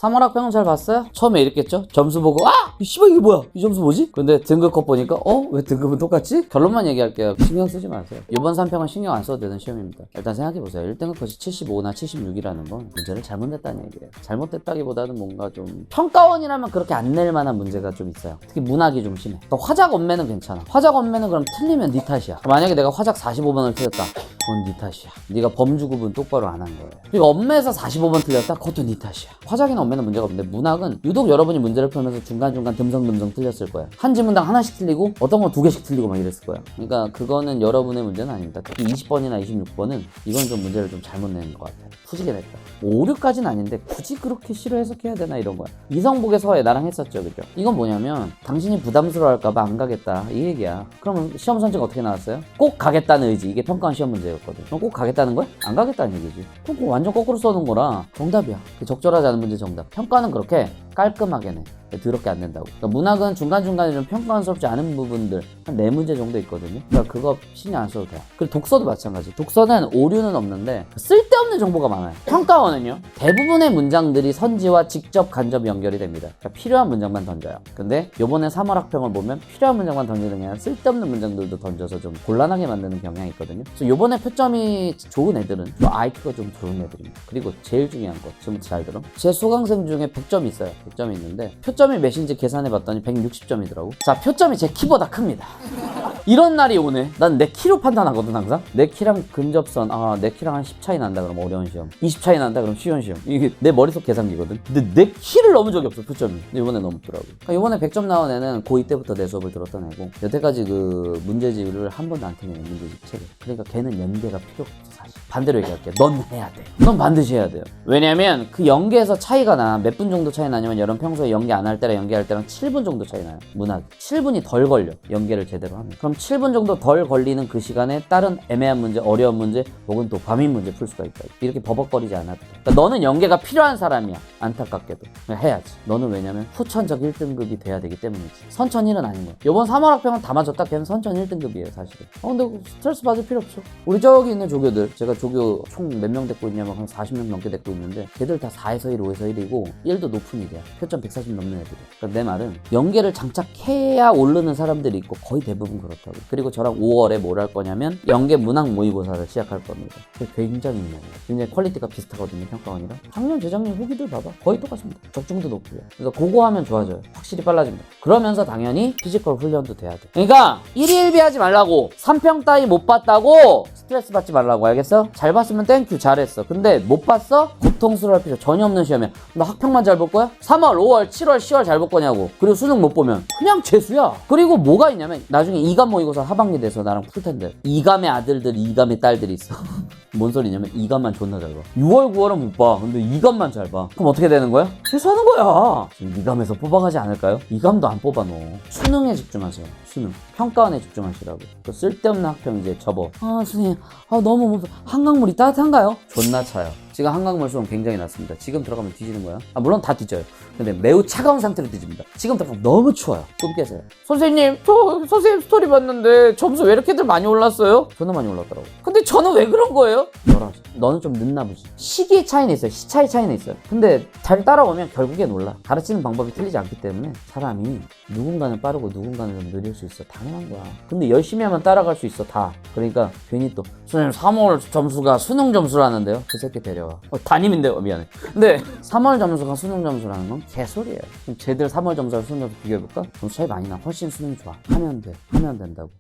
3월학평은 잘 봤어요? 처음에 이랬겠죠? 점수 보고 이 씨발 이게 뭐야? 이 점수 뭐지? 근데 등급컷 보니까 왜 등급은 똑같지? 결론만 얘기할게요. 신경 쓰지 마세요. 이번 3평은 신경 안 써도 되는 시험입니다. 일단 생각해보세요. 1등급 컷이 75나 76이라는 건 문제를 잘못냈다는 얘기예요. 잘못됐다기보다는 뭔가 좀 평가원이라면 그렇게 안 낼 만한 문제가 좀 있어요. 특히 문학이 좀 심해. 그러니까 화작 엄매는 괜찮아. 화작 엄매는 그럼 틀리면 네 탓이야. 만약에 내가 화작 45번을 틀렸다. 그건 네 탓이야. 네가 범주 구분 똑바로 안 한 거예요. 그리고 엄매에서 45번 틀렸다? 그것도 네 탓이야. 화작이나 엄매는 문제가 없는데 문학은 유독 여러분이 문제를 풀면서 중간중간 듬성듬성 틀렸을 거예요. 한 지문당 하나씩 틀리고 어떤 건 2개씩 틀리고 막 이랬을 거예요. 그러니까 그거는 여러분의 문제는 아닙니다. 특히 20번이나 26번은 이건 좀 문제를 좀 잘못 낸 것 같아요. 푸지게 냈다. 5, 6까지는 아닌데 굳이 그렇게 싫어 해석해야 되나 이런 거야. 이성복의 서예 나랑 했었죠. 그죠? 이건 뭐냐면 당신이 부담스러워할까봐 안 가겠다 이 얘기야. 그러면 시험 선지가 어떻게 나왔어요? 꼭 가겠다는 의지. 이게 평가원 시험 문제였거든. 그럼 꼭 가겠다는 거야? 안 가겠다는 얘기지. 그럼 그거 완전 거꾸로 써놓은 거라 정답이야. 적절하지 않은 문제 정답. 평가는 그렇게 깔끔하게 내. 더럽게 안 된다고. 그러니까 문학은 중간중간에 좀 평가원스럽지 않은 부분들 한 4문제 정도 있거든요. 그러니까 그거 신경 안 써도 돼요. 그리고 독서도 마찬가지. 독서는 오류는 없는데 쓸데없는 정보가 많아요. 평가원은요 대부분의 문장들이 선지와 직접 간접 연결이 됩니다. 그러니까 필요한 문장만 던져요. 근데 요번에 3월 학평을 보면 필요한 문장만 던지는 게 아니라 쓸데없는 문장들도 던져서 좀 곤란하게 만드는 경향이 있거든요. 그래서 요번에 표점이 좋은 애들은 좀 IQ가 좀 좋은 애들입니다. 그리고 제일 중요한 거 지금부터 잘 들어. 제 수강생 중에 100점이 있어요. 100점이 있는데 표점이 몇인지 계산해봤더니 160점이더라고. 자, 표점이 제 키보다 큽니다. 이런 날이 오네. 난 내 키로 판단하거든 항상. 내 키랑 근접선 내 키랑 한 10 차이 난다 그러면 어려운 시험, 20 차이 난다 그러면 쉬운 시험. 이게 내 머릿속 계산기거든. 근데 내 키를 넘은 적이 없어 표점이. 근데 이번에 넘더라고. 그러니까 이번에 100점 나온 애는 고2 때부터 내 수업을 들었던 애고 여태까지 그 문제집을 한 번도 안 틀린 문제집 책을. 그러니까 걔는 연계가 필요 없어 사실. 반대로 얘기할게. 넌 해야 돼. 넌 반드시 해야 돼요. 왜냐면 그 연계에서 차이가 나. 몇 분 정도 차이 나냐면 여러분 평소에 연계 안 할 때랑 연계할 때랑 7분 정도 차이 나요. 문학 7분이 덜 걸려. 연계를 제대로 하면. 그럼 7분 정도 덜 걸리는 그 시간에 다른 애매한 문제, 어려운 문제 혹은 또 과민 문제 풀 수가 있다. 이렇게 버벅거리지 않아도 돼. 그러니까 너는 연계가 필요한 사람이야. 안타깝게도. 해야지. 너는 왜냐면 후천적 1등급이 돼야 되기 때문이지. 선천 1은 아닌 거야. 이번 3월 학평은 다 맞았다. 걔는 선천 1등급이에요 사실은. 근데 스트레스 받을 필요 없어. 우리 저기 있는 조교들, 제가 조교 총 몇 명 됐고 있냐면 한 40명 넘게 됐고 있는데 걔들 다 4에서 1, 5에서 1이고 1도 높은 일이야. 표점 140 넘는 애들이. 그러니까 내 말은 연계를 장착해야 오르는 사람들이 있고 거의 대부분 그렇다고. 그리고 저랑 5월에 뭘 할 거냐면 연계 문학 모의고사를 시작할 겁니다. 굉장히 유명해요. 굉장히 퀄리티가 비슷하거든요 평가원이랑. 작년 재작년 후기들 봐봐 거의 똑같습니다. 적중도 높고요. 그래서 그거 하면 좋아져요. 확실히 빨라집니다. 그러면서 당연히 피지컬 훈련도 돼야 돼. 그러니까 1위 1비 하지 말라고. 3평 따위 못 봤다고 스트레스 받지 말라고. 알겠어? 잘 봤으면 땡큐 잘했어. 근데 못 봤어? 고통스러울 필요 전혀 없는 시험이야. 너 학평만 잘 볼 거야? 3월 5월 7월 10월 잘 볼 거냐고. 그리고 수능 못 보면 그냥 재수야. 그리고 뭐가 있냐면 나중에 2감 모의고사 하반기 돼서 나랑 풀 텐데 2감의 아들들 2감의 딸들이 있어. 뭔 소리냐면 2감만 존나 잘 봐. 6월 9월은 못 봐. 근데 2감만 잘 봐. 그럼 어떻게 되는 거야? 재수하는 거야. 지금 2감에서 뽑아가지 않을까요? 2감도 안 뽑아 너. 수능에 집중하세요. 수능. 평가원에 집중하시라고. 그 쓸데없는 학평 이제 접어. 선생님 너무 한강물이 따뜻한가요? 존나 차요. 지금 한강물 수온 굉장히 낮습니다. 지금 들어가면 뒤지는 거야. 물론 다 뒤져요. 근데 매우 차가운 상태로 뒤집니다. 지금 들어가면 너무 추워요. 꿈 깨세요. 선생님 저 선생님 스토리 봤는데 점수 왜 이렇게들 많이 올랐어요? 존나 많이 올랐더라고. 근데 저는 왜 그런 거예요? 너는 좀 늦나 보지. 시기의 차이는 있어요. 시차의 차이는 있어요. 근데 잘 따라오면 결국엔 올라. 가르치는 방법이 틀리지 않기 때문에 사람이 누군가는 빠르고 누군가는 좀 느릴 수 있어. 당연한 거야. 근데 열심히 하면 따라갈 수 있어. 다. 그러니까 괜히 또 선생님 3월 점수가 수능 점수라는데요. 그 새끼 데려와. 담임인데요. 미안해. 근데 3월 점수가 수능 점수라는 건 개소리예요. 그럼 쟤들 3월 점수랑 수능 점수 비교해볼까? 점수 차이 많이 나. 훨씬 수능이 좋아. 하면 돼. 하면 된다고.